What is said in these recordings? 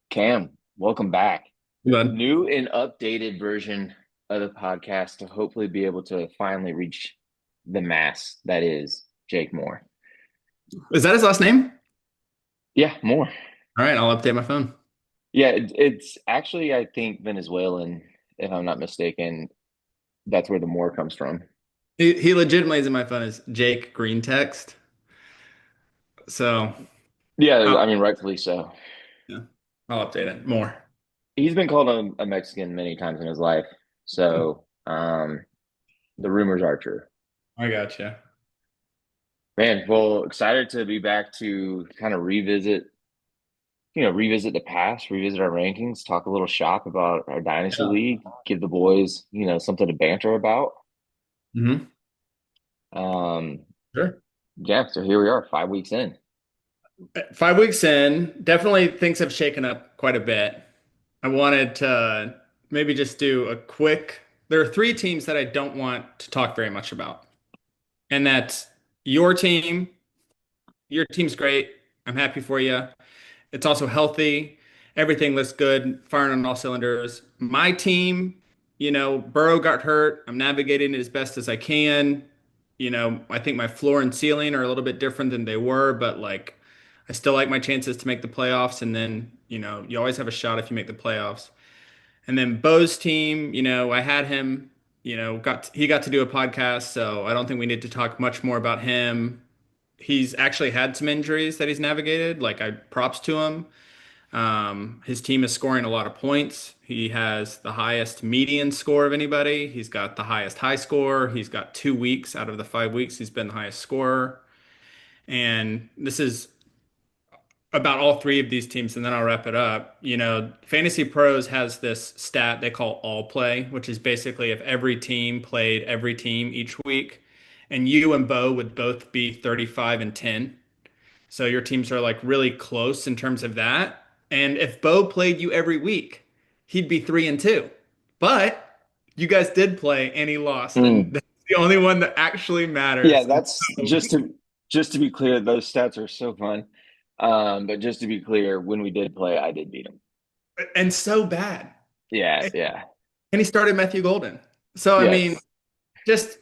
Cam, welcome back. Bud. New and updated version of the podcast to hopefully be able to finally reach the mass that is Jake Moore. Is that his last name? Yeah, Moore. All right, I'll update my phone. Yeah, it's actually, I think, Venezuelan, if I'm not mistaken. That's where the Moore comes from. He legitimately is in my phone as Jake Green Text. So Yeah, I'll, I mean, rightfully so. yeah, I'll update it more. He's been called a Mexican many times in his life. So, the rumors are true. I got you. Man, well, excited to be back to kind of revisit the past, revisit our rankings, talk a little shop about our Dynasty Yeah. League, give the boys, something to banter about. hmm Um, Sure. yeah, so here we are, 5 weeks in. 5 weeks in, definitely things have shaken up quite a bit. I wanted to maybe just do a quick. There are three teams that I don't want to talk very much about, and that's your team. Your team's great. I'm happy for you. It's also healthy. Everything looks good, firing on all cylinders. My team, Burrow got hurt. I'm navigating it as best as I can. I think my floor and ceiling are a little bit different than they were, but like I still like my chances to make the playoffs. And then, you always have a shot if you make the playoffs. And then Bo's team, I had him, he got to do a podcast, so I don't think we need to talk much more about him. He's actually had some injuries that he's navigated. Like I props to him. His team is scoring a lot of points. He has the highest median score of anybody. He's got the highest high score. He's got 2 weeks out of the 5 weeks. He's been the highest scorer. And this is about all three of these teams, and then I'll wrap it up. Fantasy Pros has this stat they call all play, which is basically if every team played every team each week, and you and Bo would both be 35 and 10. So your teams are like really close in terms of that. And if Bo played you every week, he'd be 3-2. But you guys did play and he lost, and Mm. that's the only one that actually Yeah, matters. And that's so, just to be clear, those stats are so fun. But just to be clear, when we did play, I did beat him. and so bad. Yeah, And yeah, he started Matthew Golden. So I mean, yes. just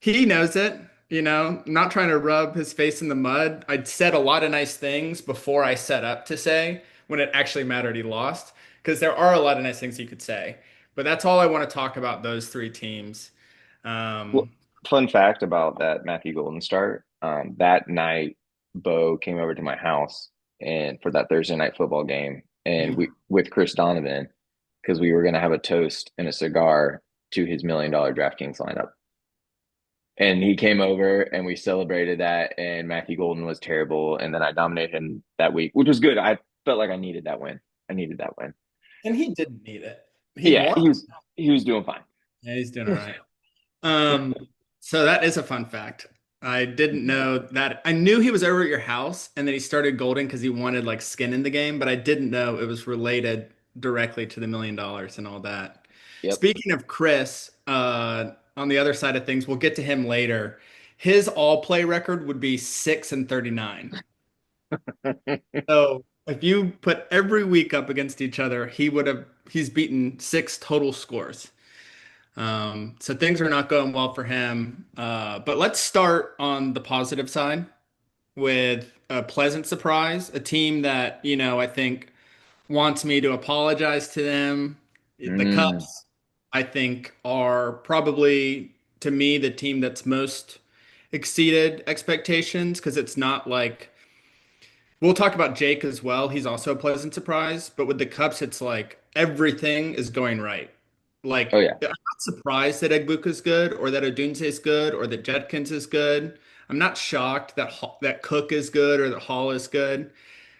he knows it, not trying to rub his face in the mud. I'd said a lot of nice things before I set up to say when it actually mattered he lost, because there are a lot of nice things you could say. But that's all I want to talk about those three teams. Well, Um, fun fact about that Matthew Golden start. That night, Bo came over to my house and for that Thursday night football game, and we with Chris Donovan because we were going to have a toast and a cigar to his $1 million DraftKings lineup. And he came over and we celebrated that. And Matthew Golden was terrible, and then I dominated him that week, which was good. I felt like I needed that win. I needed that win. and he didn't need it. He Yeah, won. he was doing fine. Yeah, he's doing all right. Um, so that is a fun fact. I didn't know that. I knew he was over at your house and then he started Golden because he wanted like skin in the game, but I didn't know it was related directly to the $1 million and all that. Yep. Speaking of Chris, on the other side of things, we'll get to him later. His all play record would be 6-39. So if you put every week up against each other, he's beaten six total scores. So things are not going well for him. But let's start on the positive side with a pleasant surprise, a team that, I think wants me to apologize to them. The Mm. Cubs, I think, are probably, to me, the team that's most exceeded expectations because it's not like we'll talk about Jake as well. He's also a pleasant surprise, but with the Cubs, it's like everything is going right. Oh Like yeah. I'm not surprised that Egbuka is good, or that Odunze is good, or that Jetkins is good. I'm not shocked that that Cook is good or that Hall is good,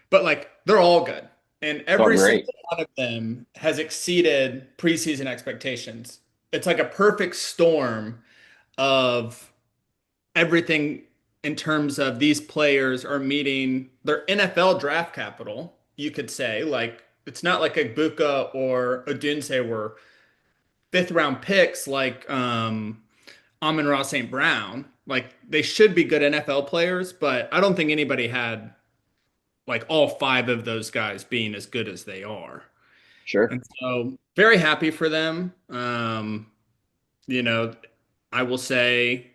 but like they're all good, and Oh every single great. one of them has exceeded preseason expectations. It's like a perfect storm of everything in terms of these players are meeting their NFL draft capital, you could say. Like it's not like Egbuka or Odunze were fifth round picks like Amon-Ra St. Brown. Like they should be good NFL players, but I don't think anybody had like all five of those guys being as good as they are. Sure. And so very happy for them. You know, I will say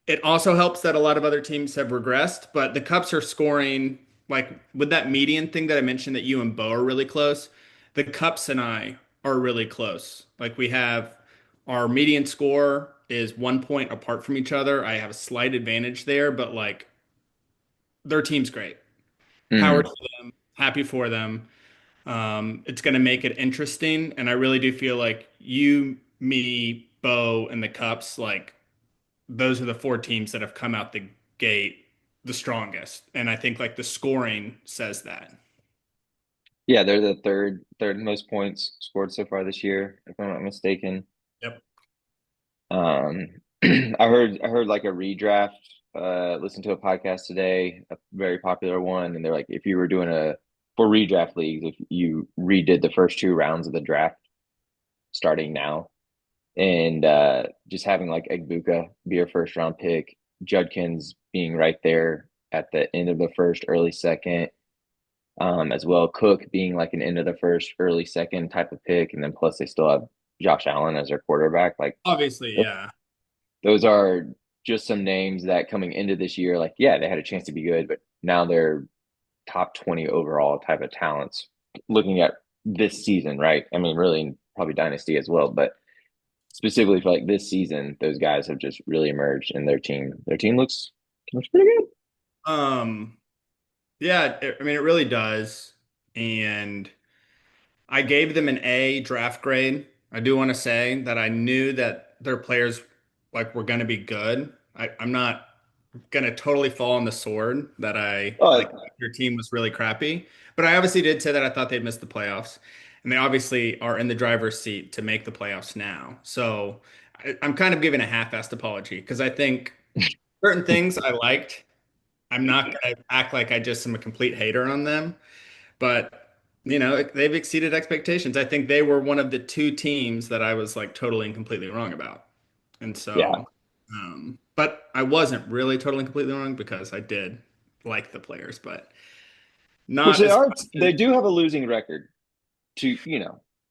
it also helps that a lot of other teams have regressed, but the Cups are scoring like with that median thing that I mentioned that you and Bo are really close. The Cups and I are really close. Like we have our median score is 1 point apart from each other. I have a slight advantage there, but like their team's great. Power Mm. to them, happy for them. It's going to make it interesting, and I really do feel like you, me, Bo, and the Cups, like those are the four teams that have come out the gate the strongest. And I think like the scoring says that. Yeah, they're the third most points scored so far this year, if I'm not mistaken. Yep. Um, I heard like a redraft. Listened to a podcast today, a very popular one, and they're like, if you were doing a for redraft leagues, if you redid the first two rounds of the draft starting now, and just having like Egbuka be your first round pick, Judkins being right there at the end of the first, early second, as well. Cook being like an end of the first, early second type of pick, and then plus they still have Josh Allen as their quarterback. Like Obviously, yeah. those are just some names that coming into this year, like yeah, they had a chance to be good, but now they're top 20 overall type of talents. Looking at this season, right? I mean, really, probably Dynasty as well, but specifically for like this season, those guys have just really emerged, and their team looks pretty good. Um, yeah, I mean, it really does. And I gave them an A draft grade. I do want to say that I knew that their players like were going to be good. I'm not going to totally fall on the sword that I like Oh, your team was really crappy, but I obviously did say that I thought they'd miss the playoffs, and they obviously are in the driver's seat to make the playoffs now. So I'm kind of giving a half-assed apology because I think certain things I liked. I'm not going to act like I just am a complete hater on them. But they've exceeded expectations. I think they were one of the two teams that I was like totally and completely wrong about. And yeah. so, but I wasn't really totally and completely wrong because I did like the players, but Which not they as are. much as They do have a losing record. To they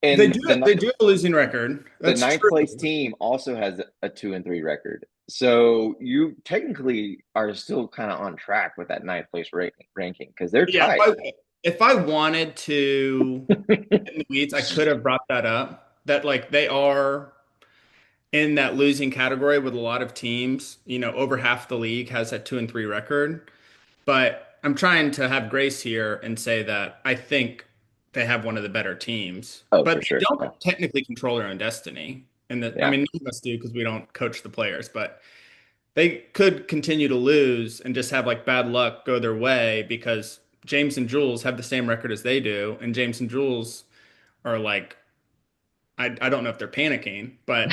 and do. They do have a losing record. the That's ninth true. place team also has a 2-3 record. So you technically are still kind of on track with that ninth place ranking because they're Yeah. tied. If I wanted to in the weeds, I could have brought that up. That like they are in that losing category with a lot of teams. Over half the league has that 2-3 record. But I'm trying to have grace here and say that I think they have one of the better teams, Oh, but for they sure. Yeah. don't technically control their own destiny. And that, I Yeah. mean, none of us do because we don't coach the players, but they could continue to lose and just have like bad luck go their way because James and Jules have the same record as they do. And James and Jules are like, I don't know if they're panicking, but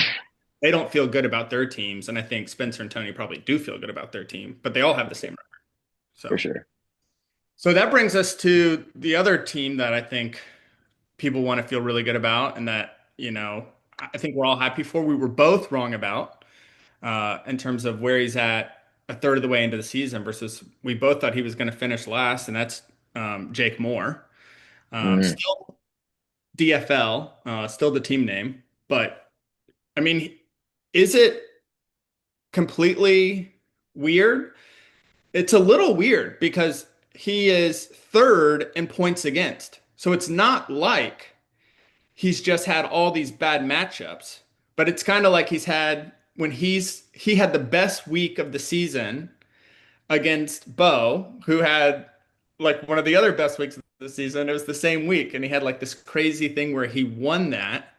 they don't feel good about their teams. And I think Spencer and Tony probably do feel good about their team, but they all have the same record. For So. sure. So that brings us to the other team that I think people want to feel really good about, and that, I think we're all happy for. We were both wrong about in terms of where he's at a third of the way into the season versus we both thought he was going to finish last, and that's Jake Moore. Mhm. Still DFL, still the team name, but I mean, is it completely weird? It's a little weird because he is third in points against. So it's not like he's just had all these bad matchups, but it's kind of like he's had when he had the best week of the season against Bo, who had like one of the other best weeks of the season. It was the same week, and he had like this crazy thing where he won that.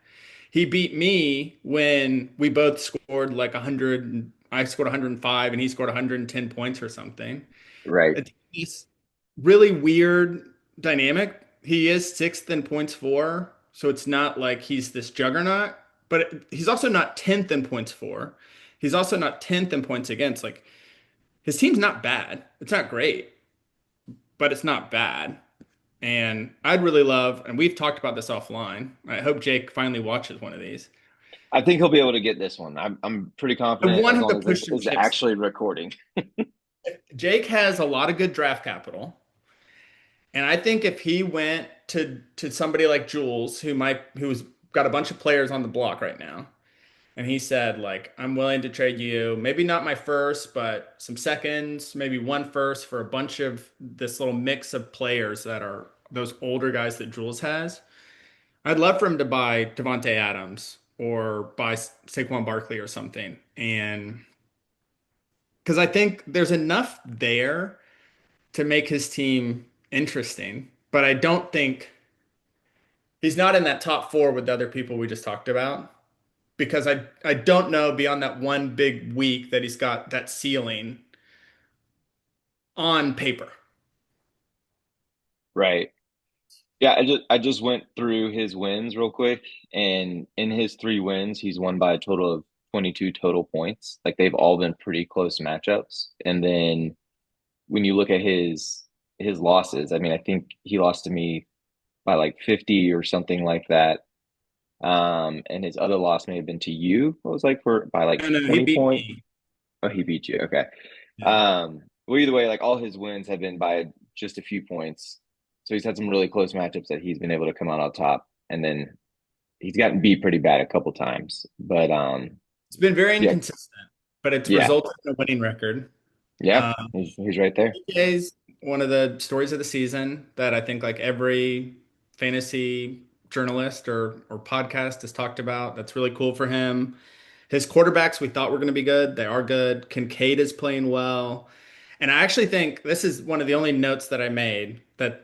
He beat me when we both scored like 100. I scored 105 and he scored 110 points or something. Right. It's really weird dynamic. He is sixth in points for, so it's not like he's this juggernaut, but he's also not 10th in points for. He's also not 10th in points against. Like his team's not bad. It's not great, but it's not bad. And I'd really love, and we've talked about this offline. I hope Jake finally watches one of these. I think he'll be able to get this one. I'm pretty I confident want as him to long as push this some is chips. actually recording. Jake has a lot of good draft capital, and I think if he went to somebody like Jules, who's got a bunch of players on the block right now, and he said like, I'm willing to trade you, maybe not my first, but some seconds, maybe one first for a bunch of this little mix of players that are those older guys that Jules has. I'd love for him to buy Devonte Adams or buy Saquon Barkley or something, and because I think there's enough there to make his team interesting, but I don't think he's not in that top four with the other people we just talked about because I don't know beyond that one big week that he's got that ceiling on paper. Right. Yeah, I just went through his wins real quick, and in his three wins, he's won by a total of 22 total points. Like they've all been pretty close matchups. And then when you look at his losses, I mean, I think he lost to me by like 50 or something like that. And his other loss may have been to you. What was like for by like No, no, he 20 beat points. me. Oh, he beat you. Okay. Yeah. Well, either way, like all his wins have been by just a few points. So he's had some really close matchups that he's been able to come out on top. And then he's gotten beat pretty bad a couple times. But It's been very yeah, inconsistent, but it's yeah, resulted in a winning record. yeah. Um, He's right there. is one of the stories of the season that I think like every fantasy journalist or podcast has talked about. That's really cool for him. His quarterbacks we thought were going to be good. They are good. Kincaid is playing well. And I actually think this is one of the only notes that I made that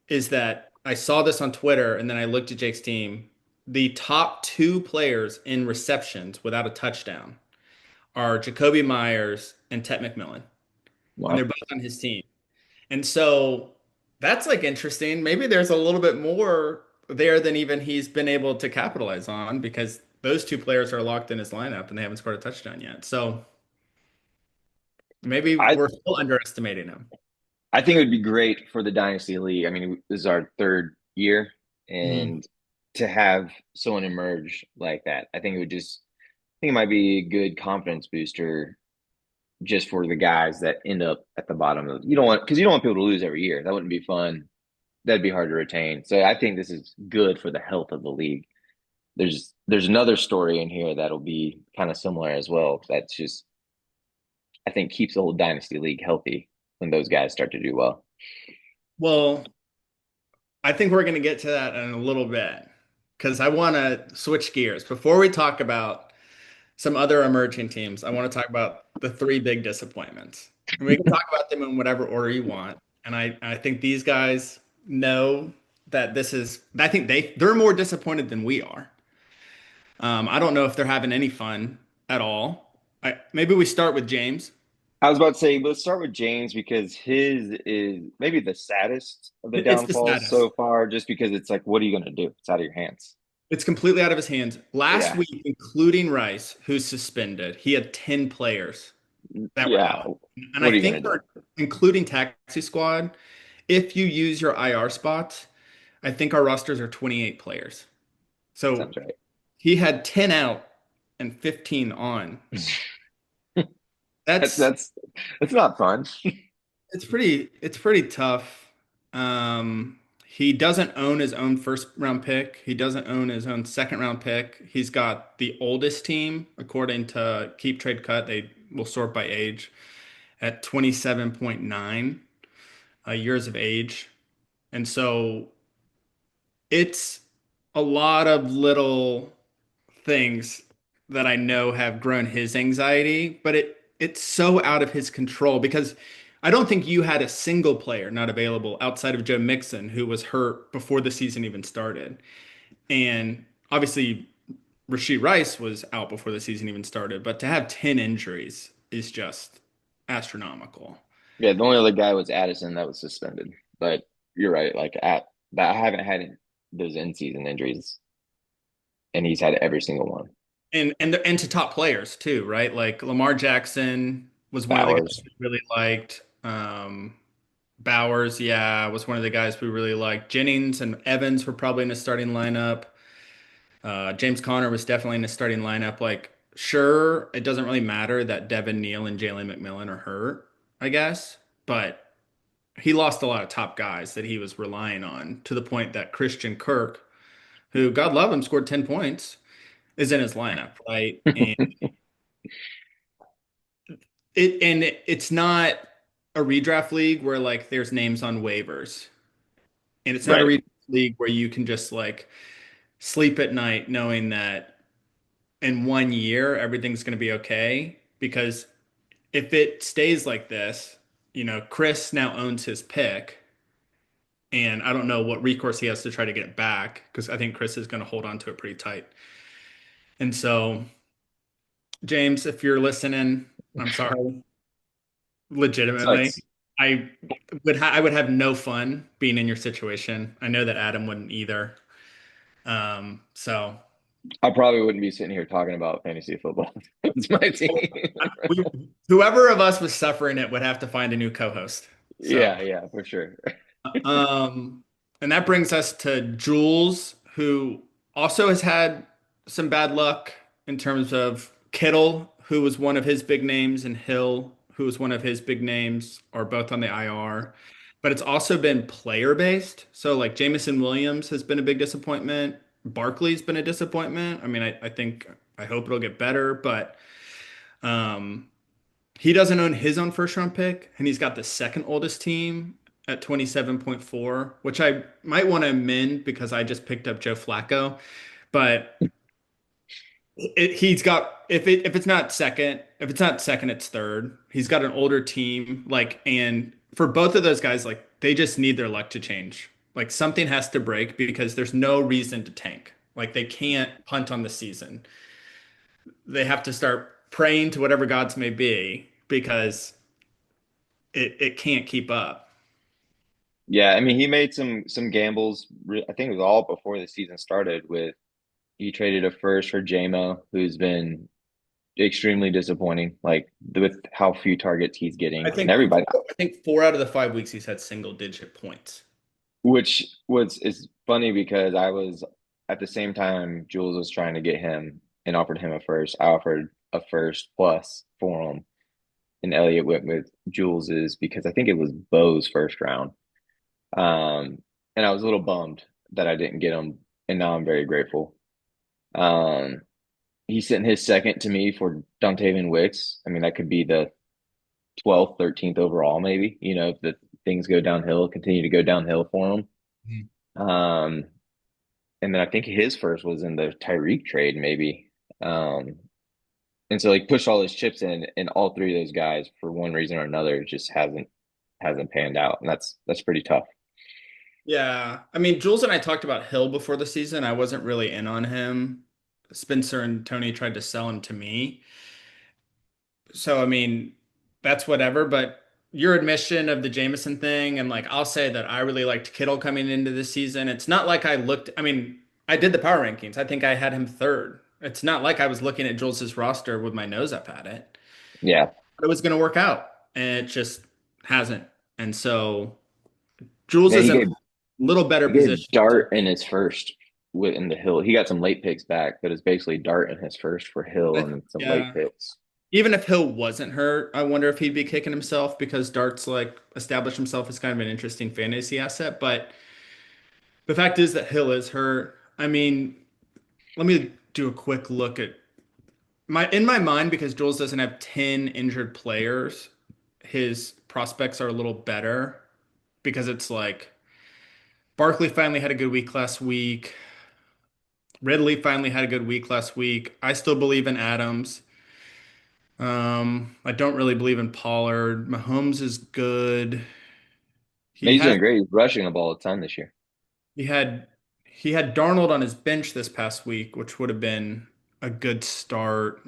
is that I saw this on Twitter and then I looked at Jake's team. The top two players in receptions without a touchdown are Jacoby Myers and Tet McMillan, and they're Wow. both on his team. And so that's like interesting. Maybe there's a little bit more there than even he's been able to capitalize on because those two players are locked in his lineup and they haven't scored a touchdown yet. So maybe I we're still underestimating him. I think it would be great for the Dynasty League. I mean, this is our third year, Mhm. and to have someone emerge like that, I think it would just, I think it might be a good confidence booster just for the guys that end up at the bottom of. You don't want because you don't want people to lose every year. That wouldn't be fun. That'd be hard to retain. So I think this is good for the health of the league. There's another story in here that'll be kind of similar as well. That's just I think keeps the whole Dynasty League healthy when those guys start to do well. Well, I think we're going to get to that in a little bit because I want to switch gears. Before we talk about some other emerging teams, I want to talk about the three big disappointments. And we can talk about them in whatever order you want. And I think these guys know that this is, I think they're more disappointed than we are. I don't know if they're having any fun at all. Maybe we start with James. I was about to say, let's start with James because his is maybe the saddest of the It's the downfalls status. so far, just because it's like, what are you going to do? It's out of your hands. It's completely out of his hands. Last Yeah. week, including Rice, who's suspended, he had 10 players that were Yeah. out. And I What are you think going to do? for including taxi squad, if you use your IR spots, I think our rosters are 28 players. So Sounds right. he had 10 out and 15 on. That's That's that's that's not fun. it's pretty tough. He doesn't own his own first round pick. He doesn't own his own second round pick. He's got the oldest team according to Keep Trade Cut. They will sort by age at 27.9 years of age. And so it's a lot of little things that I know have grown his anxiety, but it's so out of his control because I don't think you had a single player not available outside of Joe Mixon who was hurt before the season even started. And obviously Rashid Rice was out before the season even started, but to have 10 injuries is just astronomical. Yeah, the only other guy was Addison that was suspended. But you're right. Like at that, I haven't had those in season injuries, and he's had every single one. And to top players too, right? Like Lamar Jackson was one of the guys Bowers. we really liked. Bowers, yeah, was one of the guys we really liked. Jennings and Evans were probably in the starting lineup. James Conner was definitely in the starting lineup. Like, sure, it doesn't really matter that Devin Neal and Jalen McMillan are hurt. I guess, but he lost a lot of top guys that he was relying on to the point that Christian Kirk, who God love him, scored 10 points, is in his lineup, right? And it's not a redraft league where like there's names on waivers. And it's not a Right. redraft league where you can just like sleep at night knowing that in 1 year everything's going to be okay. Because if it stays like this, Chris now owns his pick. And I don't know what recourse he has to try to get it back because I think Chris is going to hold on to it pretty tight. And so, James, if you're listening, I'm sorry. Legitimately, Sucks. I I would have no fun being in your situation. I know that Adam wouldn't either. So I probably wouldn't be sitting here talking about fantasy football. It's my team. whoever of us was suffering it would have to find a new co-host. So, Yeah, yeah, for sure. um, and that brings us to Jules, who also has had some bad luck in terms of Kittle, who was one of his big names, and Hill, who was one of his big names, are both on the IR. But it's also been player based. So, like Jamison Williams has been a big disappointment. Barkley's been a disappointment. I mean, I think I hope it'll get better, but um, he doesn't own his own first round pick, and he's got the second oldest team at 27.4, which I might want to amend because I just picked up Joe Flacco. But he's got if it's not second, it's third. He's got an older team, like, and for both of those guys, like they just need their luck to change. Like something has to break because there's no reason to tank. Like they can't punt on the season. They have to start praying to whatever gods may be because it can't keep up. Yeah, I mean, he made some gambles. I think it was all before the season started. With he traded a first for JMO, who's been extremely disappointing. Like with how few targets he's I getting, and think everybody, I think 4 out of the 5 weeks he's had single digit points. which was is funny because I was at the same time Jules was trying to get him and offered him a first. I offered a first plus for him, and Elliott went with Jules's because I think it was Bo's first round. Um, and I was a little bummed that I didn't get him, and now I'm very grateful. Um, he sent his second to me for Dontavian Wicks. I mean, that could be the 12th, 13th overall, maybe, if the things go downhill, continue to go downhill for him. Mhm. Um, and then I think his first was in the Tyreek trade, maybe. Um, and so like push all his chips in, and all three of those guys, for one reason or another, just hasn't panned out, and that's pretty tough. Yeah, I mean, Jules and I talked about Hill before the season. I wasn't really in on him. Spencer and Tony tried to sell him to me. So, I mean, that's whatever. But your admission of the Jameson thing, and like, I'll say that I really liked Kittle coming into the season. It's not like I mean, I did the power rankings. I think I had him third. It's not like I was looking at Jules's roster with my nose up at it. Yeah, It was going to work out, and it just hasn't. And so Jules yeah. is in a little better He gave position to. Dart in his first in the Hill. He got some late picks back, but it's basically Dart in his first for Hill and some late Yeah. picks. Even if Hill wasn't hurt, I wonder if he'd be kicking himself because Dart's like established himself as kind of an interesting fantasy asset. But the fact is that Hill is hurt. I mean, let me do a quick look at in my mind because Jules doesn't have 10 injured players, his prospects are a little better because it's like Barkley finally had a good week last week. Ridley finally had a good week last week. I still believe in Adams. I don't really believe in Pollard. Mahomes is good. He Man, he's has doing great. He's rushing the ball a ton this year. he had he had Darnold on his bench this past week, which would have been a good start.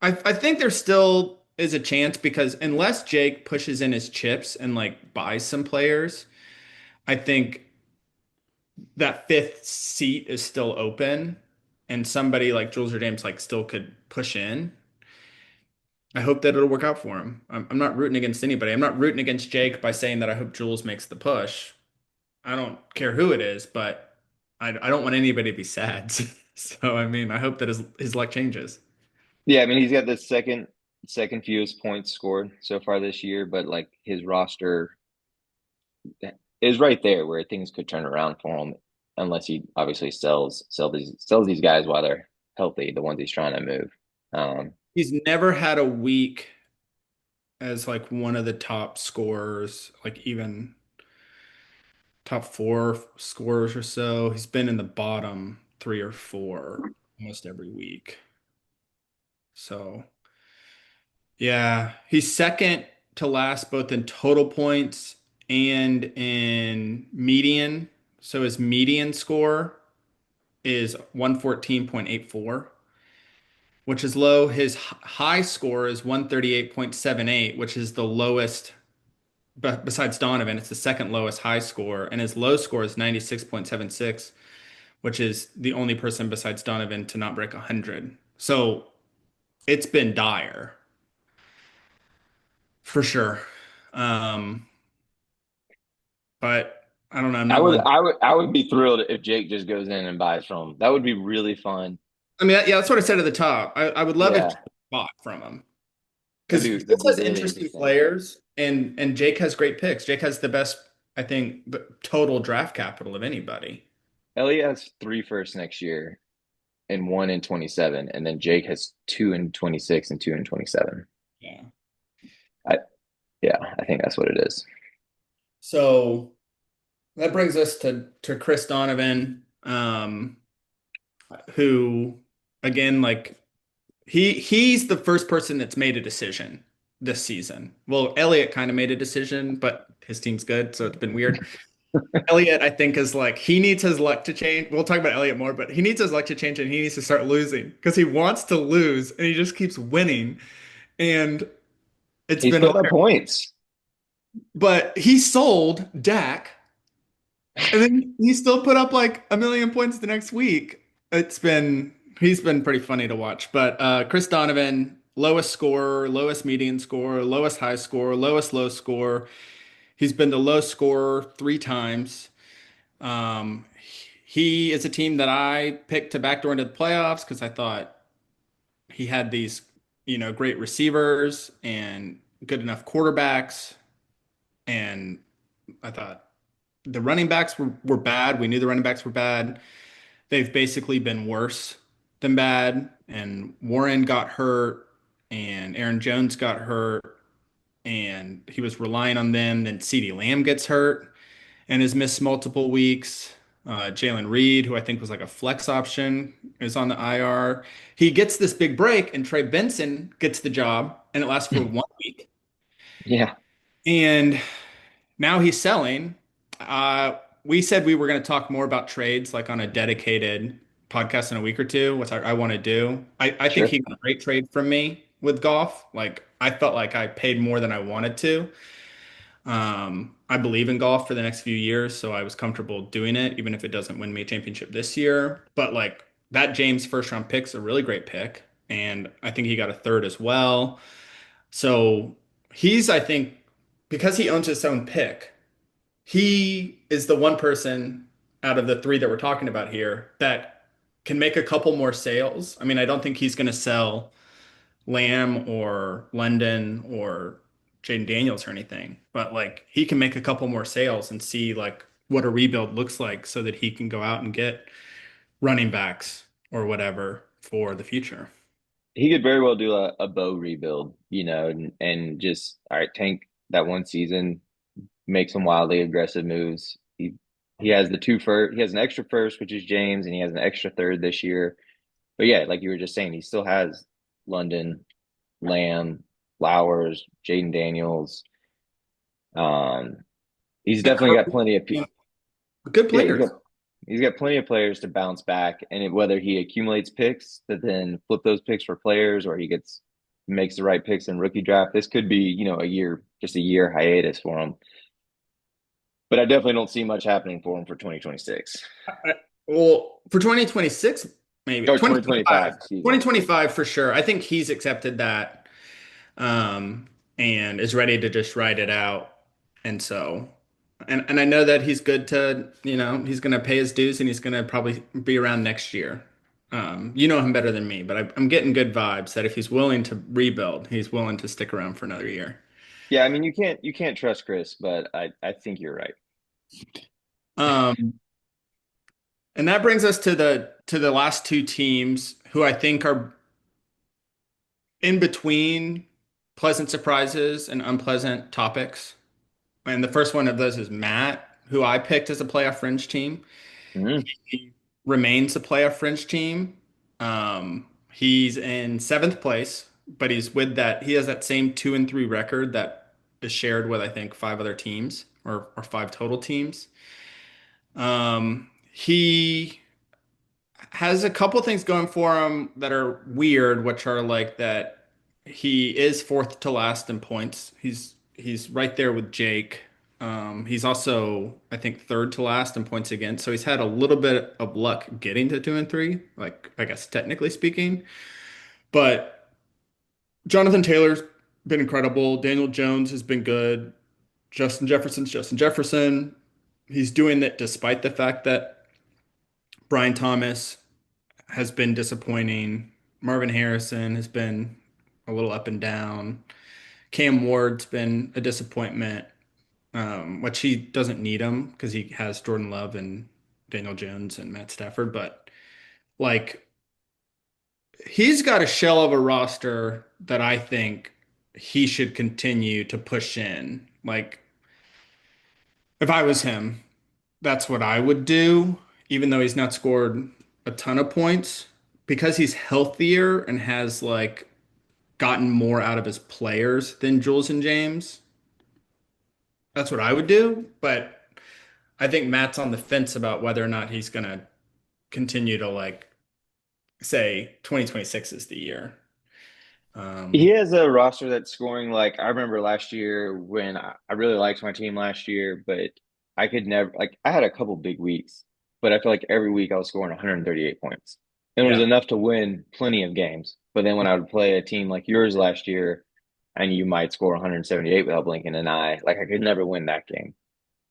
I think there still is a chance because unless Jake pushes in his chips and like buys some players, I think that fifth seat is still open and somebody like Jules or James like still could push in. I hope that it'll work out for him. I'm not rooting against anybody. I'm not rooting against Jake by saying that I hope Jules makes the push. I don't care who it is, but I don't want anybody to be sad. So I mean, I hope that his luck changes. Yeah, I mean he's got the second second fewest points scored so far this year, but like his roster is right there where things could turn around for him, unless he obviously sells these guys while they're healthy, the ones he's trying to move. Um, He's never had a week as like one of the top scorers, like even top four scorers or so. He's been in the bottom three or four almost every week. So yeah, he's second to last both in total points and in median. So his median score is 114.84, which is low. His high score is 138.78, which is the lowest besides Donovan. It's the second lowest high score, and his low score is 96.76, which is the only person besides Donovan to not break 100. So it's been dire for sure. Um, but I don't know. I'm not one. I would be thrilled if Jake just goes in and buys from him. That would be really fun. I mean, yeah, that's what I said at the top. I would love if Yeah, Jake bought from him because that'd this be has really interesting interesting. players, and Jake has great picks. Jake has the best, I think, total draft capital of anybody. Elliot has three firsts next year and one in 27, and then Jake has two in 26 and two in 27. Yeah. I Yeah, I think that's what it is. So that brings us to Chris Donovan, who again, like he's the first person that's made a decision this season. Well, Elliott kind of made a decision, but his team's good, so it's been weird. Elliott, I think, is like he needs his luck to change. We'll talk about Elliott more, but he needs his luck to change and he needs to start losing because he wants to lose and he just keeps winning. And it's He's been putting up hard. points. But he sold Dak and then he still put up like a million points the next week. He's been pretty funny to watch. But Chris Donovan, lowest scorer, lowest median score, lowest high score, lowest low score. He's been the low scorer three times. Um, he is a team that I picked to backdoor into the playoffs because I thought he had these, great receivers and good enough quarterbacks. And I thought the running backs were bad. We knew the running backs were bad. They've basically been worse than bad. And Warren got hurt and Aaron Jones got hurt and he was relying on them. Then CeeDee Lamb gets hurt and has missed multiple weeks. Jalen Reed, who I think was like a flex option, is on the IR. He gets this big break, and Trey Benson gets the job, and it lasts for 1 week. Yeah, And now he's selling. We said we were going to talk more about trades, like on a dedicated podcast in a week or two, which I want to do. I think sure. he got a great trade from me with golf. Like I felt like I paid more than I wanted to. I believe in golf for the next few years, so I was comfortable doing it, even if it doesn't win me a championship this year. But like that James first round pick's a really great pick, and I think he got a third as well. So I think, because he owns his own pick, he is the one person out of the three that we're talking about here that can make a couple more sales. I mean, I don't think he's going to sell Lamb or London or Jaden Daniels or anything, but like he can make a couple more sales and see like what a rebuild looks like so that he can go out and get running backs or whatever for the future. He could very well do a bow rebuild, and just all right, tank that one season, make some wildly aggressive moves. He has the two first, he has an extra first, which is James, and he has an extra third this year. But yeah, like you were just saying, he still has London, Lamb, Flowers, Jaden Daniels. Um, he's definitely got plenty of Good yeah, players. he's got plenty of players to bounce back, and whether he accumulates picks to then flip those picks for players, or he makes the right picks in rookie draft, this could be just a year hiatus for him. But I definitely don't see much happening for him for 2026 Well, for 2026, maybe or 2025. 2025, Excuse me. 2025 for sure. I think he's accepted that um, and is ready to just ride it out. And so, and I know that he's good to, he's going to pay his dues and he's going to probably be around next year. You know him better than me, but I'm getting good vibes that if he's willing to rebuild, he's willing to stick around for another year. Yeah, I mean you can't trust Chris, but I think you're right. Um, and that brings us to the last two teams who I think are in between pleasant surprises and unpleasant topics. And the first one of those is Matt, who I picked as a playoff fringe team. Mhm. He remains a playoff fringe team. He's in seventh place, but he has that same 2-3 record that is shared with, I think, five other teams or five total teams. He has a couple things going for him that are weird, which are like that he is fourth to last in points. He's right there with Jake. He's also, I think, third to last in points against. So he's had a little bit of luck getting to 2-3, like I guess technically speaking. But Jonathan Taylor's been incredible. Daniel Jones has been good. Justin Jefferson's Justin Jefferson. He's doing that despite the fact that Brian Thomas has been disappointing. Marvin Harrison has been a little up and down. Cam Ward's been a disappointment, which he doesn't need him because he has Jordan Love and Daniel Jones and Matt Stafford. But like, he's got a shell of a roster that I think he should continue to push in. Like, if I was him, that's what I would do, even though he's not scored a ton of points because he's healthier and has like gotten more out of his players than Jules and James. That's what I would do, but I think Matt's on the fence about whether or not he's gonna continue to like say 2026 is the year. He Um, has a roster that's scoring like I remember last year when I really liked my team last year, but I could never like I had a couple big weeks, but I feel like every week I was scoring 138 points. And it was yeah. enough to win plenty of games. But then when I would play a team like yours last year, and you might score 178 without blinking an eye, like I could never win that game.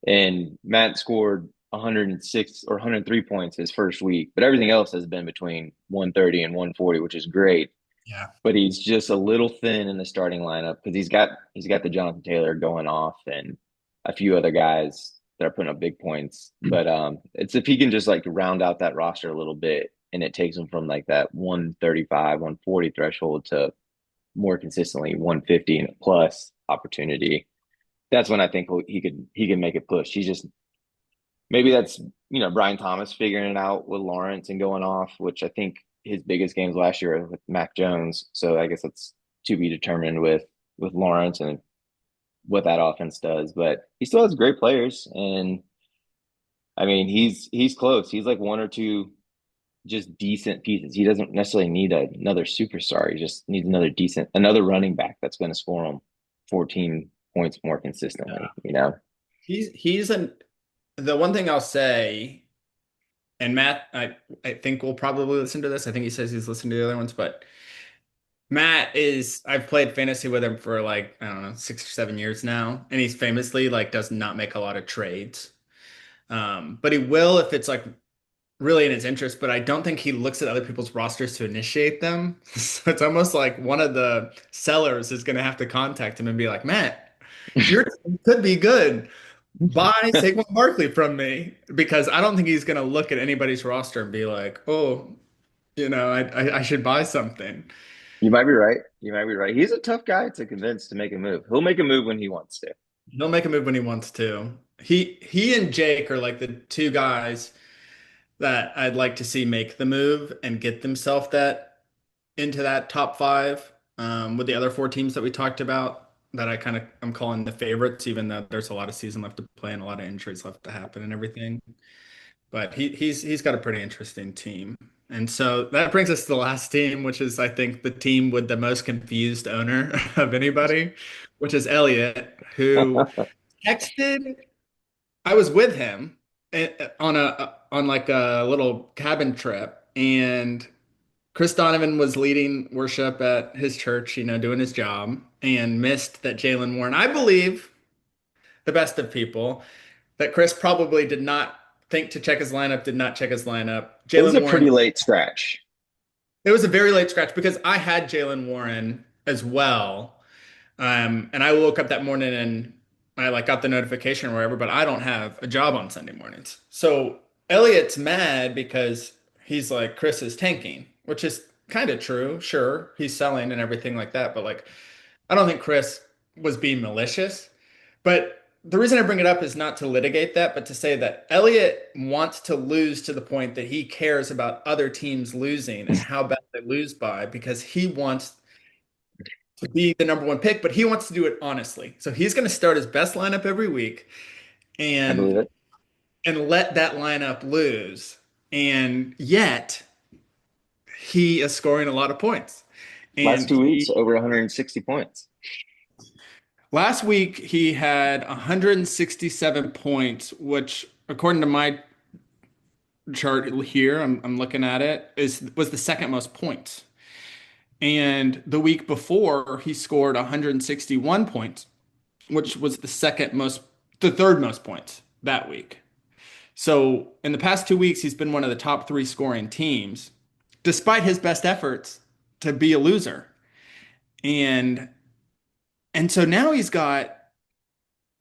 And Matt scored 106 or 103 points his first week, but everything else has been between 130 and 140, which is great, Yeah. but he's just a little thin in the starting lineup because he's got the Jonathan Taylor going off and a few other guys that are putting up big points. But it's if he can just like round out that roster a little bit and it takes him from like that 135, 140 threshold to more consistently 150 and plus opportunity. That's when I think he can make a push. He's just maybe that's Brian Thomas figuring it out with Lawrence and going off, which I think his biggest games last year were with Mac Jones. So I guess that's to be determined with Lawrence and what that offense does. But he still has great players, and I mean he's close. He's like one or two just decent pieces. He doesn't necessarily need another superstar. He just needs another running back that's going to score him 14 points more consistently. Yeah. You know. He's an the one thing I'll say, and Matt, I think will probably listen to this. I think he says he's listened to the other ones, but Matt is I've played fantasy with him for like, I don't know, 6 or 7 years now, and he's famously like does not make a lot of trades. But he will if it's like really in his interest, but I don't think he looks at other people's rosters to initiate them. So it's almost like one of the sellers is going to have to contact him and be like, Matt, your team could be good. Buy Saquon Barkley from me because I don't think he's going to look at anybody's roster and be like, oh, I should buy something. You might be right. You might be right. He's a tough guy to convince to make a move. He'll make a move when he wants to. He'll make a move when he wants to. He and Jake are like the two guys that I'd like to see make the move and get themselves that into that top five with the other four teams that we talked about that I'm calling the favorites, even though there's a lot of season left to play and a lot of injuries left to happen and everything. But he's got a pretty interesting team. And so that brings us to the last team, which is I think the team with the most confused owner of anybody, which is Elliot, who texted. I was with him on like a little cabin trip, and Chris Donovan was leading worship at his church, doing his job, and missed that Jalen Warren, I believe, the best of people, that Chris probably did not think to check his lineup, did not check his lineup. It was Jalen a Warren, pretty late scratch. It was a very late scratch because I had Jalen Warren as well. And I woke up that morning and I like got the notification or whatever, but I don't have a job on Sunday mornings. So Elliot's mad because he's like, Chris is tanking, which is kind of true. Sure, he's selling and everything like that, but like, I don't think Chris was being malicious. But the reason I bring it up is not to litigate that, but to say that Elliot wants to lose to the point that he cares about other teams losing and how bad they lose by because he wants to be the number one pick, but he wants to do it honestly. So he's going to start his best lineup every week I believe and it. let that lineup lose. And yet he is scoring a lot of points. Last And 2 weeks, over 160 points. last week he had 167 points, which according to my chart here, I'm looking at it, was the second most points. And the week before he scored 161 points, which was the third most points that week. So in the past 2 weeks, he's been one of the top three scoring teams, despite his best efforts to be a loser. And so now he's got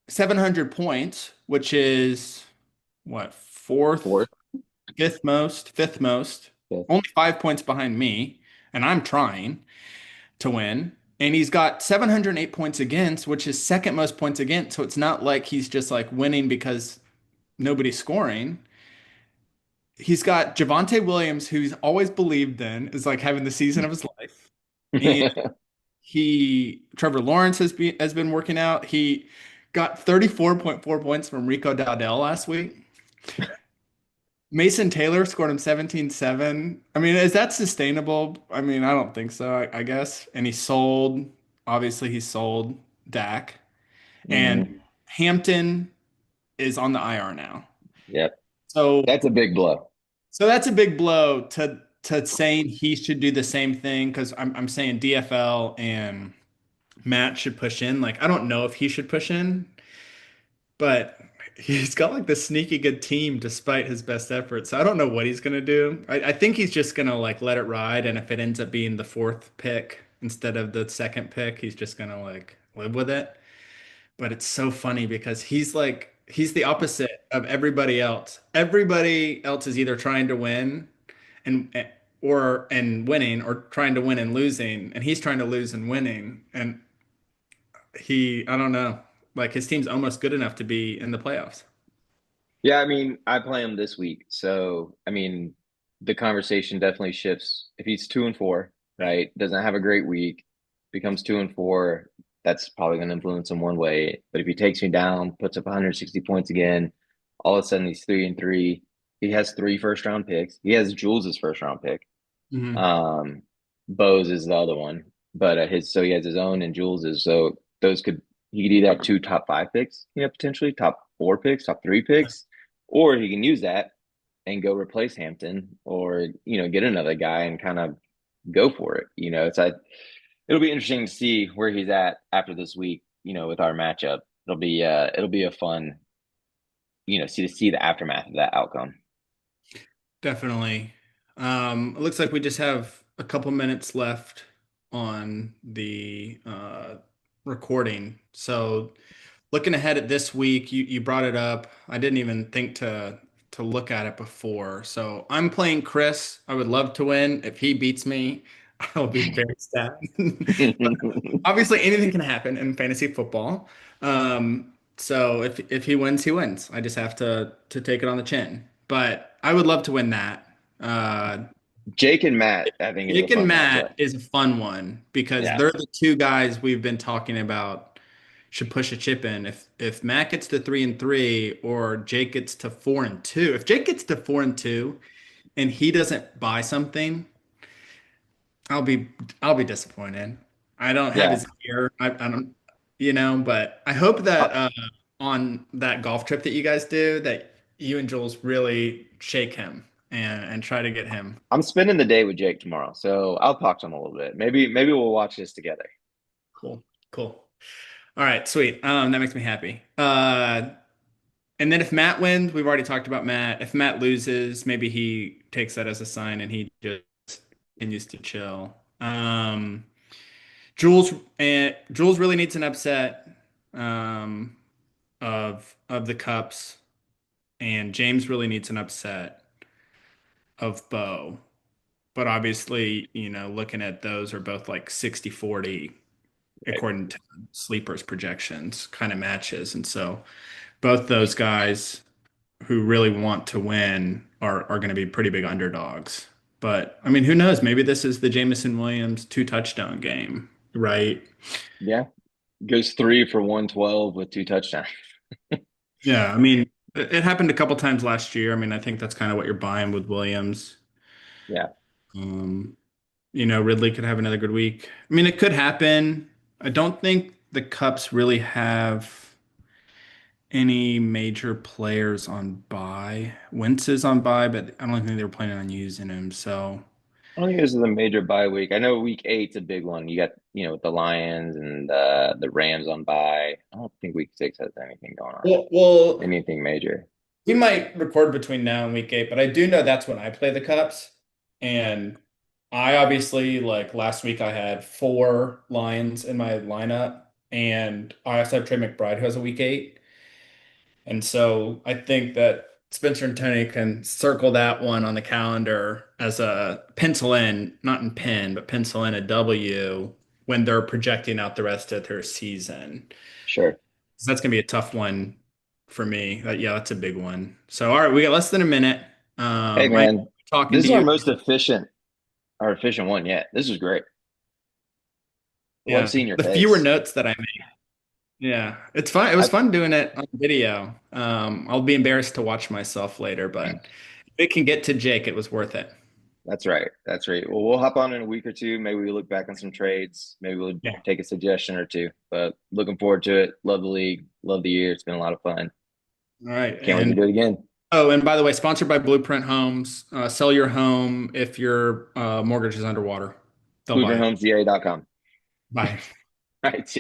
700 points, which is what, fourth, Fourth, fifth most, fifth. only 5 points behind me, and I'm trying to win. And he's got 708 points against, which is second most points against. So it's not like he's just like winning because nobody's scoring. He's got Javonte Williams, who's always believed in, is like having the season of his life. And Trevor Lawrence has been working out. He got 34.4 points from Rico Dowdell last week. Mason Taylor scored him 17-7. I mean, is that sustainable? I mean, I don't think so, I guess. And obviously, he sold Dak. Hmm. And Hampton is on the IR now. Yep. So, That's a big blow. that's a big blow to saying he should do the same thing because I'm saying DFL and Matt should push in. Like, I don't know if he should push in, but he's got like the sneaky good team despite his best efforts. So I don't know what he's gonna do. I think he's just gonna like let it ride, and if it ends up being the fourth pick instead of the second pick, he's just gonna like live with it. But it's so funny because he's the opposite of everybody else. Everybody else is either trying to win and winning or trying to win and losing, and he's trying to lose and winning. And I don't know, like his team's almost good enough to be in the playoffs. Yeah, I mean, I play him this week. So, I mean, the conversation definitely shifts. If he's 2-4, right, doesn't have a great week, becomes 2-4, that's probably going to influence him one way. But if he takes me down, puts up 160 points again, all of a sudden he's 3-3. He has three first round picks. He has Jules' first round pick. Hmm. Um, Bose is the other one, but so he has his own and Jules's. So those he could either have two top five picks, potentially top four picks, top three picks, or he can use that and go replace Hampton or get another guy and kind of go for it. It'll be interesting to see where he's at after this week. With our matchup, it'll be a fun see the aftermath of that outcome. Definitely. It looks like we just have a couple minutes left on the recording. So looking ahead at this week, you brought it up. I didn't even think to look at it before. So I'm playing Chris. I would love to win. If he beats me, I'll be very sad. But obviously anything can happen in fantasy football. So if he wins, he wins. I just have to take it on the chin. But I would love to win that. Uh, Jake and Matt, I think, is a Jake and fun Matt matchup. is a fun one because Yeah. they're the two guys we've been talking about should push a chip in. If Matt gets to 3-3 or Jake gets to 4-2, if Jake gets to 4-2 and he doesn't buy something, I'll be disappointed. I don't have Yeah. his ear. I don't, but I hope I- that on that golf trip that you guys do, that you and Jules really shake him and try to get him. I'm spending the day with Jake tomorrow, so I'll talk to him a little bit. Maybe we'll watch this together. Cool. Cool. All right, sweet. That makes me happy. And then if Matt wins, we've already talked about Matt. If Matt loses, maybe he takes that as a sign and he just continues to chill. Jules really needs an upset um, of the Cups, and James really needs an upset of Bo. But obviously, looking at those are both like 60-40 Right. according to sleepers projections kind of matches. And so both those guys who really want to win are going to be pretty big underdogs. But I mean, who knows? Maybe this is the Jamison Williams two touchdown game, right? Yeah. Goes 3 for 112 with 2 touchdowns. Yeah, I mean, it happened a couple times last year. I mean, I think that's kind of what you're buying with Williams. Yeah. Um, Ridley could have another good week. I mean, it could happen. I don't think the Cups really have any major players on bye. Wentz is on bye, but I don't think they were planning on using him. So, I don't think this is a major bye week. I know week eight's a big one. You got, with the Lions and the Rams on bye. I don't think week six has anything going on. well, Anything major. we might record between now and week 8, but I do know that's when I play the Cups. And I obviously, like last week, I had 4 Lions in my lineup, and I also have Trey McBride who has a week 8. And so I think that Spencer and Tony can circle that one on the calendar as a pencil in, not in pen, but pencil in a W when they're projecting out the rest of their season. Sure. So that's gonna be a tough one for me. Yeah, that's a big one. So all right, we got less than a minute. Hey I man, talking this to is you. our efficient one yet. This is great. Love Yeah, seeing your the fewer face. notes that I made. Yeah, it's fun. It was I fun doing it on video. I'll be embarrassed to watch myself later, but if it can get to Jake, it was worth it. That's right. That's right. Well, we'll hop on in a week or two. Maybe we look back on some trades. Maybe we'll Yeah. take a suggestion or two. But looking forward to it. Love the league. Love the year. It's been a lot of fun. All right. Can't wait to And do it again. oh, and by the way, sponsored by Blueprint Homes. Sell your home if your mortgage is underwater. They'll buy it. BlueprintHomesDA.com. Bye. Right.